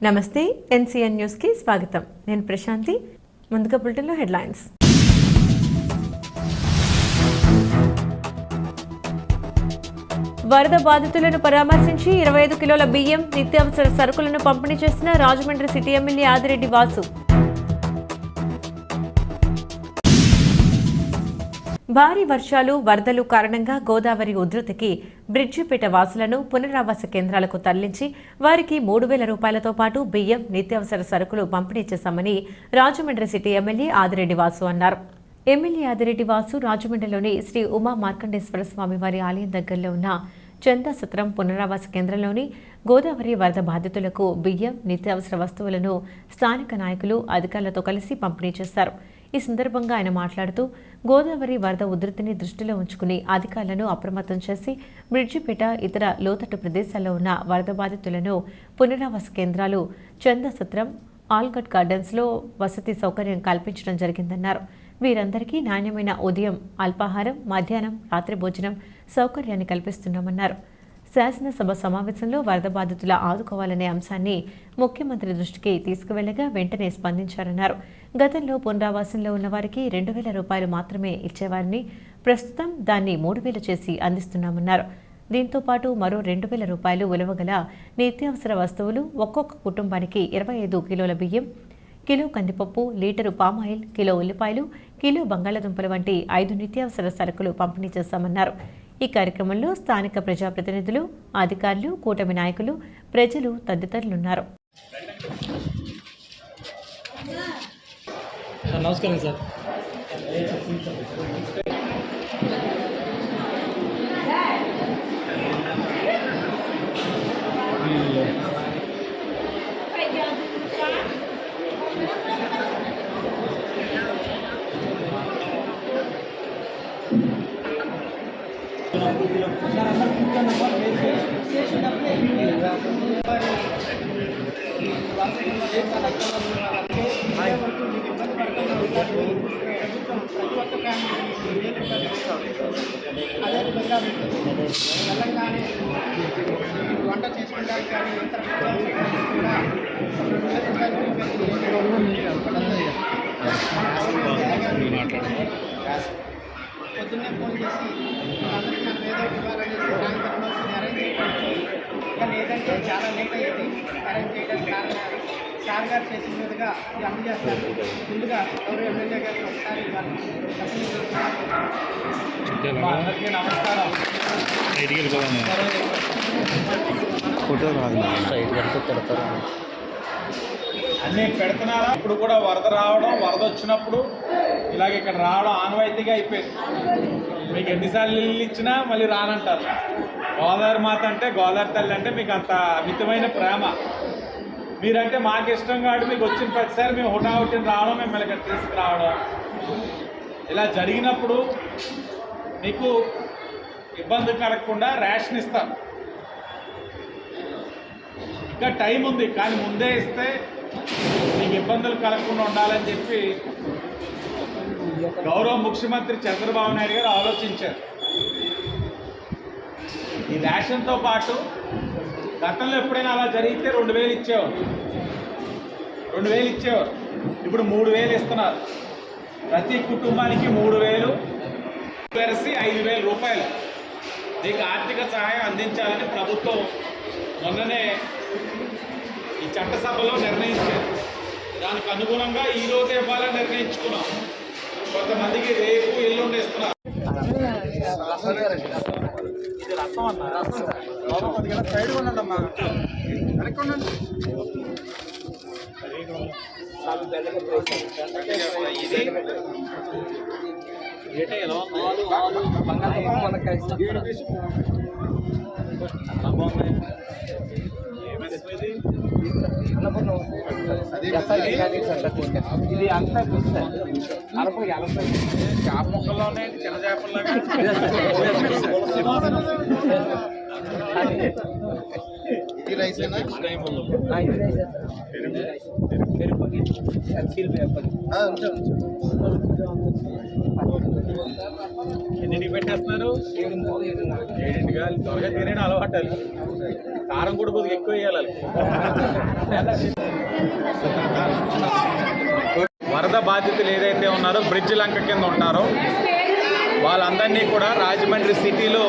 నమస్తే NCN news కి స్వాగతం. నేను ప్రశాంతి. ముందుగా బులెటిన్లో హెడ్లైన్స్. వరద బాధితులను పరామర్శించి 25 కిలోల బియ్యం, నిత్యావసర సరుకులను పంపిణీ చేసిన రాజమండ్రి సిటీ ఎమ్మెల్యే ఆదిరెడ్డి వాసు. భారీ వర్షాలు, వరదలు కారణంగా గోదావరి ఉధృతికి బ్రిడ్జిపేట వాసులను పునరావాస కేంద్రాలకు తరలించి వారికి 3,000 రూపాయలతో పాటు బియ్యం, నిత్యావసర సరుకులు పంపిణీ చేశామని రాజమండ్రి సిటీ ఎమ్మెల్యే ఆదిరెడ్డి వాసు అన్నారు. ఎమ్మెల్యే ఆదిరెడ్డి వాసు రాజమండ్రిలోని శ్రీ ఉమా మార్కండేశ్వర స్వామి వారి ఆలయం దగ్గరలో ఉన్న చందాసత్రం పునరావాస కేంద్రంలోని గోదావరి వరద బాధితులకు బియ్యం, నిత్యావసర వస్తువులను స్థానిక నాయకులు, అధికారులతో కలిసి పంపిణీ చేశారు. ఈ సందర్భంగా ఆయన మాట్లాడుతూ గోదావరి వరద ఉధృతిని దృష్టిలో ఉంచుకుని అధికారులను అప్రమత్తం చేసి బ్రిడ్జిపేట, ఇతర లోతట్టు ప్రదేశాల్లో ఉన్న వరద బాధితులను పునరావాస కేంద్రాలు, చందాసత్రం, ఆల్గట్ గార్డెన్స్లో వసతి సౌకర్యం కల్పించడం జరిగిందన్నారు. వీరందరికీ నాణ్యమైన ఉదయం, అల్పాహారం, మధ్యాహ్నం, రాత్రి భోజనం సౌకర్యాన్ని కల్పిస్తున్నామన్నారు. శాసనసభ సమావేశంలో వరద బాధితుల ఆదుకోవాలనే అంశాన్ని ముఖ్యమంత్రి దృష్టికి తీసుకువెళ్లగా వెంటనే స్పందించారన్నారు. గతంలో పునరావాసంలో ఉన్న వారికి 2,000 రూపాయలు మాత్రమే ఇచ్చేవారిని ప్రస్తుతం దాన్ని 3,000 చేసి అందిస్తున్నామన్నారు. దీంతో పాటు మరో 2,000 రూపాయలు విలువగల నిత్యావసర వస్తువులు, ఒక్కొక్క కుటుంబానికి 25 కిలోల బియ్యం, కిలో కందిపప్పు, లీటరు పామాయిల్, కిలో ఉల్లిపాయలు, కిలో బంగాళాదుంపలు వంటి 5 నిత్యావసర సరుకులు పంపిణీ చేశామన్నారు. ఈ కార్యక్రమంలో స్థానిక ప్రజాప్రతినిధులు, అధికారులు, కూటమి నాయకులు, ప్రజలు తదితరులున్నారు. నమస్కారం సార్. వంట చేసుకుంటానికి కానీ పొద్దున్నే ఫోన్ చేసి అందరికీ మనం ఏదో ఇవ్వాలని సాయంత్రం అరేంజ్ చేయడానికి, కానీ ఏదంటే చాలా లేట్ అయ్యేది అరేంజ్ చేయడానికి కారణం సార్ గారు చేసిన మీదుగా ఇది అందజేస్తారు. ముందుగా గౌరవ ఎమ్మెల్యే గారికి ఒకసారి అందరికీ నమస్కారం. అన్నీ పెడుతున్నారా? ఇప్పుడు కూడా వరద రావడం, వరద వచ్చినప్పుడు ఇలాగ ఇక్కడ రావడం ఆనవాయితీగా అయిపోయింది. మీకు ఎన్నిసార్లు ఇల్లు ఇచ్చినా మళ్ళీ రానంటారు. గోదావరి మాత అంటే, గోదావరి తల్లి అంటే మీకు అంత అమితమైన ప్రేమ. మీరంటే మాకు ఇష్టం కాబట్టి మీకు వచ్చిన ప్రతిసారి మేము హుటాహుటిని రావడం, మిమ్మల్ని ఇక్కడ తీసుకురావడం, ఇలా జరిగినప్పుడు మీకు ఇబ్బంది కలగకుండా రేషన్ ఇస్తాం. ఇంకా టైం ఉంది, కానీ ముందే ఇస్తే మీకు ఇబ్బందులు కలగకుండా ఉండాలని చెప్పి గౌరవ ముఖ్యమంత్రి చంద్రబాబు నాయుడు గారు ఆలోచించారు. ఈ రేషన్తో పాటు గతంలో ఎప్పుడైనా అలా జరిగితే 2,000 ఇచ్చేవారు. ఇప్పుడు 3,000 ఇస్తున్నారు. ప్రతి కుటుంబానికి 3,000 కలిసి 5,000 రూపాయలు దీనికి ఆర్థిక సహాయం అందించాలని ప్రభుత్వం మొన్ననే ఈ చట్టసభలో నిర్ణయించారు. దానికి అనుగుణంగా ఈరోజు ఇవ్వాలని నిర్ణయించుకున్నాం. కొంతమందికి రేపు, ఎల్లుండి ఇస్తున్నారు. ఇది రసం అన్న కొద్దిగా సైడ్ ఉన్నదమ్మా, వెనక్కి ఉండండి. ఇది అంతా చేప ముక్కల్లోనే చిన్న చేపల్లాగా ఈ రైసేనా ఎన్నింటికి పెట్టేస్తున్నారు? 7ంటిగా త్వరగా తినేది అలవాటాలి. కారం కూడా కొద్దిగా ఎక్కువ వేయాలి. వరద బాధితులు ఏదైతే ఉన్నారో బ్రిడ్జ్ లంక కింద ఉంటారో వాళ్ళందరినీ కూడా రాజమండ్రి సిటీలో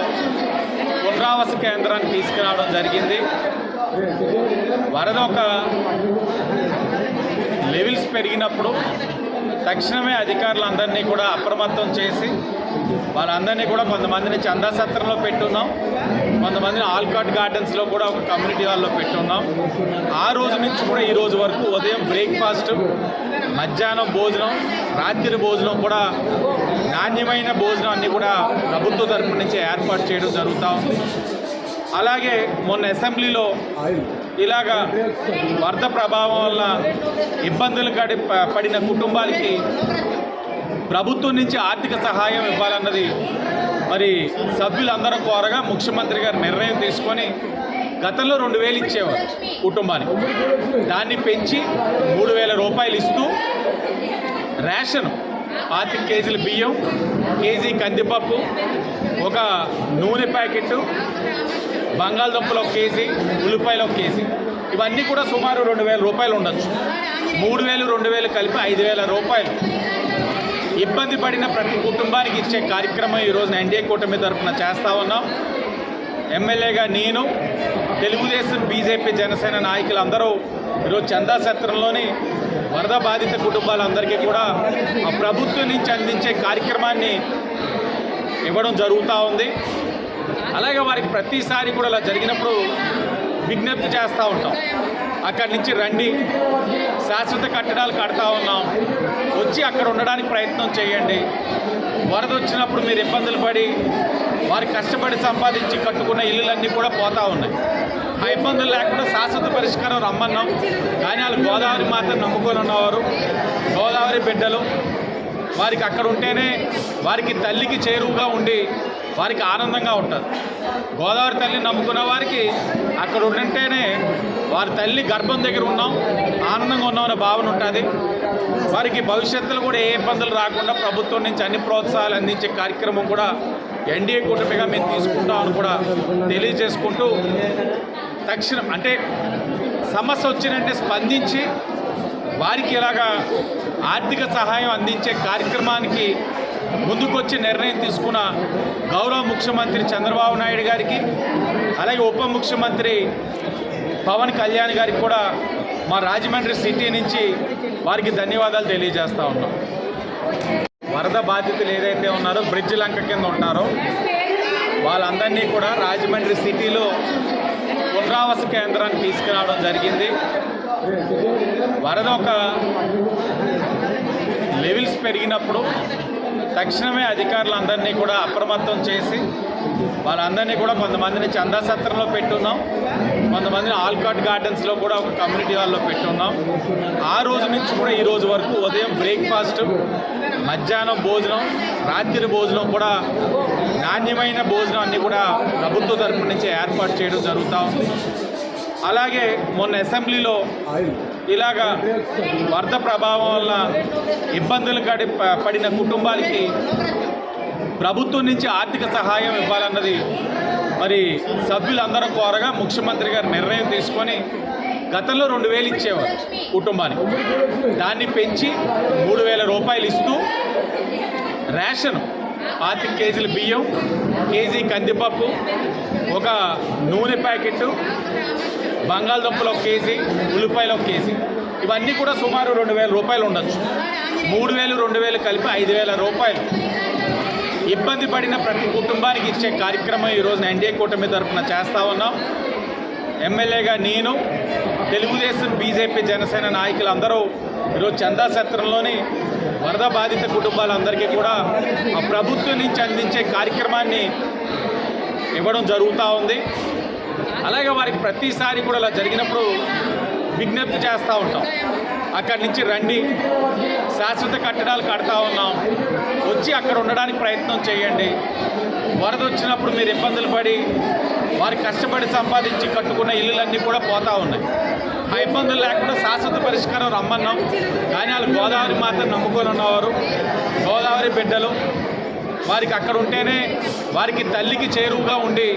పునరావాస కేంద్రానికి తీసుకురావడం జరిగింది. వరద ఒక లెవెల్స్ పెరిగినప్పుడు తక్షణమే అధికారులందరినీ కూడా అప్రమత్తం చేసి వాళ్ళందరినీ కూడా కొంతమందిని చందా సత్రంలో పెట్టున్నాం, కొంతమందిని ఆల్కాట్ గార్డెన్స్లో కూడా ఒక కమ్యూనిటీ హాల్లో పెట్టున్నాం. ఆ రోజు నుంచి కూడా ఈ రోజు వరకు ఉదయం బ్రేక్ఫాస్ట్, మధ్యాహ్నం భోజనం, రాత్రి భోజనం కూడా నాణ్యమైన భోజనం అన్నీ కూడా ప్రభుత్వ తరపు నుంచి ఏర్పాటు చేయడం జరుగుతూ ఉంది. అలాగే మొన్న అసెంబ్లీలో ఇలాగా వరద ప్రభావం వల్ల ఇబ్బందులు పడిన కుటుంబాలకి ప్రభుత్వం నుంచి ఆర్థిక సహాయం ఇవ్వాలన్నది మరి సభ్యులందరూ కోరగా ముఖ్యమంత్రి గారు నిర్ణయం తీసుకొని గతంలో 2000 ఇచ్చేవారు కుటుంబానికి, దాన్ని పెంచి 3000 రూపాయలు ఇస్తూ రేషన్ 5 కేజీల బియ్యం, కేజీ కందిపప్పు, ఒక నూనె ప్యాకెట్టు, బంగాళదుంపలు 1 కేజీ, ఉల్లిపాయలు 1 కేజీ, ఇవన్నీ కూడా సుమారు 2000 రూపాయలు ఉండొచ్చు. 3000, 2000 కలిపి 5000 రూపాయలు ఇబ్బంది పడిన ప్రతి కుటుంబానికి ఇచ్చే కార్యక్రమం ఈరోజు ఎన్డీఏ కూటమి తరఫున చేస్తూ ఉన్నాం. ఎమ్మెల్యేగా నేను, తెలుగుదేశం, బీజేపీ, జనసేన నాయకులందరూ ఈరోజు చందా సత్రంలోని వరద బాధిత కుటుంబాలందరికీ కూడా ఆ ప్రభుత్వం నుంచి అందించే కార్యక్రమాన్ని ఇవ్వడం జరుగుతూ ఉంది. అలాగే వారికి ప్రతిసారి కూడా ఇలా జరిగినప్పుడు విజ్ఞప్తి చేస్తూ ఉంటాం, అక్కడి నుంచి రండి, శాశ్వత కట్టడాలు కడతా ఉన్నాం, వచ్చి అక్కడ ఉండడానికి ప్రయత్నం చేయండి. వరద వచ్చినప్పుడు మీరు ఇబ్బందులు పడి వారు కష్టపడి సంపాదించి కట్టుకున్న ఇల్లులన్నీ కూడా పోతూ ఉన్నాయి. ఆ ఇబ్బందులు లేకుండా శాశ్వత పరిష్కారం రమ్మన్నాం. కానీ వాళ్ళు గోదావరి మాత్రం నమ్ముకొని ఉన్నవారు, గోదావరి బిడ్డలు, వారికి అక్కడ ఉంటేనే వారికి తల్లికి చేరువుగా ఉండి వారికి ఆనందంగా ఉంటుంది. గోదావరి తల్లిని నమ్ముకున్న వారికి అక్కడ ఉంటేనే వారి తల్లి గర్భం దగ్గర ఉన్నాం, ఆనందంగా ఉన్నామనే భావన ఉంటుంది. వారికి భవిష్యత్తులో కూడా ఏ ఇబ్బందులు రాకుండా ప్రభుత్వం నుంచి అన్ని ప్రోత్సాహాలు అందించే కార్యక్రమం కూడా ఎన్డీఏ కూటమిగా మేము తీసుకుంటామని కూడా తెలియజేసుకుంటూ, తక్షణం అంటే సమస్య వచ్చినంటే స్పందించి వారికి ఇలాగా ఆర్థిక సహాయం అందించే కార్యక్రమానికి ముందుకొచ్చి నిర్ణయం తీసుకున్న గౌరవ ముఖ్యమంత్రి చంద్రబాబు నాయుడు గారికి, అలాగే ఉప ముఖ్యమంత్రి పవన్ కళ్యాణ్ గారికి కూడా మా రాజమండ్రి సిటీ నుంచి వారికి ధన్యవాదాలు తెలియజేస్తూ ఉన్నాం. వరద బాధితులు ఏదైతే ఉన్నారో బ్రిడ్జ్ లంక కింద ఉంటారో వాళ్ళందరినీ కూడా రాజమండ్రి సిటీలో పునరావాస కేంద్రానికి తీసుకురావడం జరిగింది. వరద ఒక లెవెల్స్ పెరిగినప్పుడు తక్షణమే అధికారులందరినీ కూడా అప్రమత్తం చేసి వాళ్ళందరినీ కూడా కొంతమందిని చందా సత్రంలో పెట్టున్నాం, కొంతమందిని ఆల్కాట్ గార్డెన్స్లో కూడా ఒక కమ్యూనిటీ హాల్లో పెట్టున్నాం. ఆ రోజు నుంచి కూడా ఈ రోజు వరకు ఉదయం బ్రేక్ఫాస్ట్, మధ్యాహ్నం భోజనం, రాత్రి భోజనం కూడా నాణ్యమైన భోజనం అన్నీ కూడా ప్రభుత్వ తరపు నుంచి ఏర్పాటు చేయడం జరుగుతూ ఉంది. అలాగే మొన్న అసెంబ్లీలో ఇలాగా వరద ప్రభావం వల్ల ఇబ్బందులు పడిన కుటుంబాలకి ప్రభుత్వం నుంచి ఆర్థిక సహాయం ఇవ్వాలన్నది మరి సభ్యులందరూ కోరగా ముఖ్యమంత్రి గారు నిర్ణయం తీసుకొని గతంలో 2000 ఇచ్చేవారు కుటుంబానికి, దాన్ని పెంచి 3000 రూపాయలు ఇస్తూ రేషన్ 5 కేజీల బియ్యం, కేజీ కందిపప్పు, ఒక నూనె ప్యాకెట్టు, బంగాళదుంపలు 1 కేజీ, ఉల్లిపాయలు 1 కేజీ, ఇవన్నీ కూడా సుమారు 2000 రూపాయలు ఉండొచ్చు. 3000, 2000 కలిపి 5000 రూపాయలు ఇబ్బంది పడిన ప్రతి కుటుంబానికి ఇచ్చే కార్యక్రమం ఈరోజు ఎన్డీఏ కూటమి తరఫున చేస్తూ ఉన్నాం. ఎమ్మెల్యేగా నేను, తెలుగుదేశం, బీజేపీ, జనసేన నాయకులందరూ ఈరోజు చందా సత్రంలోని వరద బాధిత కుటుంబాలందరికీ కూడా ఆ ప్రభుత్వం నుంచి అందించే కార్యక్రమాన్ని ఇవ్వడం జరుగుతూ ఉంది. అలాగే వారికి ప్రతిసారి కూడా ఇలా జరిగినప్పుడు విజ్ఞప్తి చేస్తూ ఉంటాం, అక్కడి నుంచి రండి, శాశ్వత కట్టడాలు కడతా ఉన్నాం, వచ్చి అక్కడ ఉండడానికి ప్రయత్నం చేయండి. వరద వచ్చినప్పుడు మీరు ఇబ్బందులు పడి వారు కష్టపడి సంపాదించి కట్టుకున్న ఇల్లులన్నీ కూడా పోతూ ఉన్నాయి. ఆ ఇబ్బందులు లేకుండా శాశ్వత పరిష్కారం రమ్మన్నాం. కానీ వాళ్ళు గోదావరి మాత్రం నమ్ముకొని ఉన్నవారు, గోదావరి బిడ్డలు. వారికి అక్కడ ఉంటేనే వారికి తల్లికి చేరువుగా ఉండి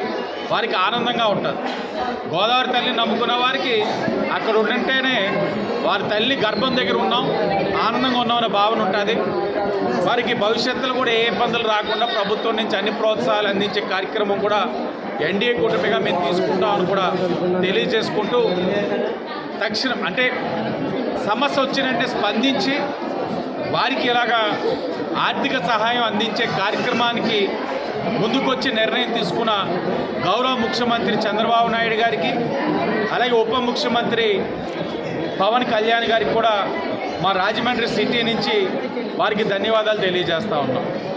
వారికి ఆనందంగా ఉంటుంది. గోదావరి తల్లిని నమ్ముకున్న వారికి అక్కడ ఉంటేనే వారి తల్లి గర్భం దగ్గర ఉన్నాం, ఆనందంగా ఉన్నామనే భావన ఉంటుంది. వారికి భవిష్యత్తులో కూడా ఏ ఇబ్బందులు రాకుండా ప్రభుత్వం నుంచి అన్ని ప్రోత్సాహాలు అందించే కార్యక్రమం కూడా ఎన్డీఏ కూటమిగా మేము తీసుకుంటామని కూడా తెలియజేసుకుంటూ, తక్షణం అంటే సమస్య వచ్చినంటే స్పందించి వారికి ఇలాగా ఆర్థిక సహాయం అందించే కార్యక్రమానికి ముందుకొచ్చి నిర్ణయం తీసుకున్న గౌరవ ముఖ్యమంత్రి చంద్రబాబు నాయుడు గారికి, అలాగే ఉప ముఖ్యమంత్రి పవన్ కళ్యాణ్ గారికి కూడా మా రాజమండ్రి సిటీ నుంచి వారికి ధన్యవాదాలు తెలియజేస్తూ ఉన్నాం.